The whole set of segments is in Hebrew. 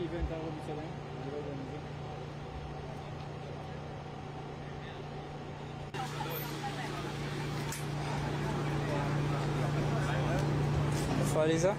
איבנט 4 מצלם, אני לא יודע אם זה. איפה עליזה?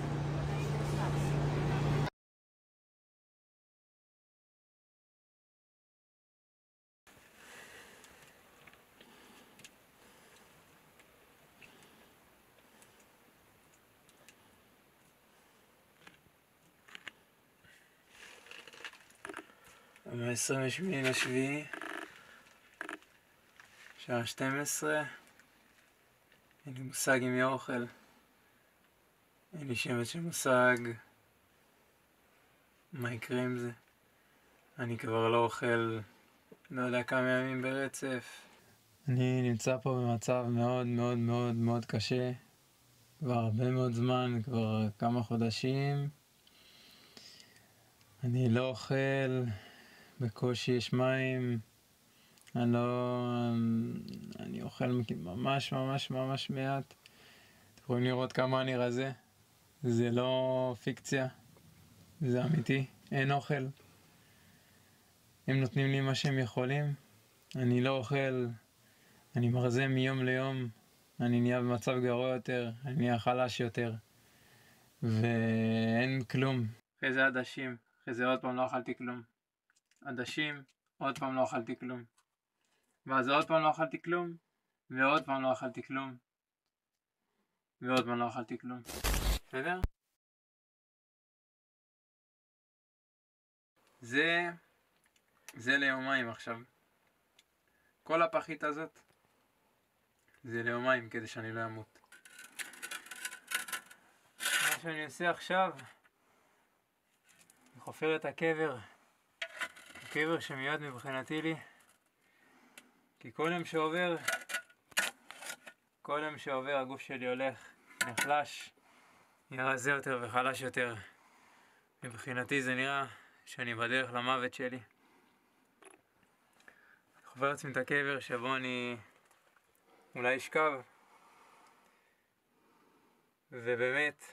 ב-28 לשביעי, שעה 12. אין לי מושג אם יהיה אוכל. אין לי שמץ של מושג מה יקרה עם זה. אני כבר לא אוכל לא יודע כמה ימים ברצף. אני נמצא פה במצב מאוד מאוד מאוד מאוד קשה כבר הרבה מאוד זמן, כבר כמה חודשים. אני לא אוכל, בקושי יש מים, אני אוכל ממש ממש ממש מעט. אתם יכולים לראות כמה אני רזה, זה לא פיקציה, זה אמיתי, אין אוכל. הם נותנים לי מה שהם יכולים, אני לא אוכל, אני מרזה מיום ליום, אני נהיה במצב גרוע יותר, אני נהיה חלש יותר, ואין כלום. אחרי זה עדשים, אחרי זה עוד פעם לא אכלתי כלום. עדשים, עוד פעם לא אכלתי כלום. ואז עוד פעם לא אכלתי כלום, ועוד פעם לא אכלתי כלום, ועוד פעם לא אכלתי כלום. בסדר? זה ליומיים עכשיו. כל הפחית הזאת זה ליומיים כדי שאני לא אמות. מה שאני עושה עכשיו, אני חופר את הקבר. הקבר שמיועד מבחינתי לי, כי כל יום שעובר הגוף שלי הולך, נחלש, נראה רזה יותר וחלש יותר. מבחינתי זה נראה שאני בדרך למוות שלי. אני חופר לעצמי את הקבר שבו אני אולי אשכב, ובאמת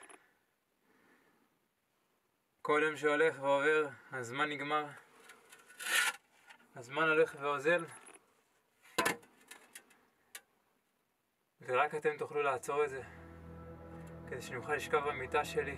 כל יום שהולך ועובר הזמן נגמר, הזמן הולך ואוזל, ורק אתם תוכלו לעצור את זה כדי שאני אוכל לשכב במיטה שלי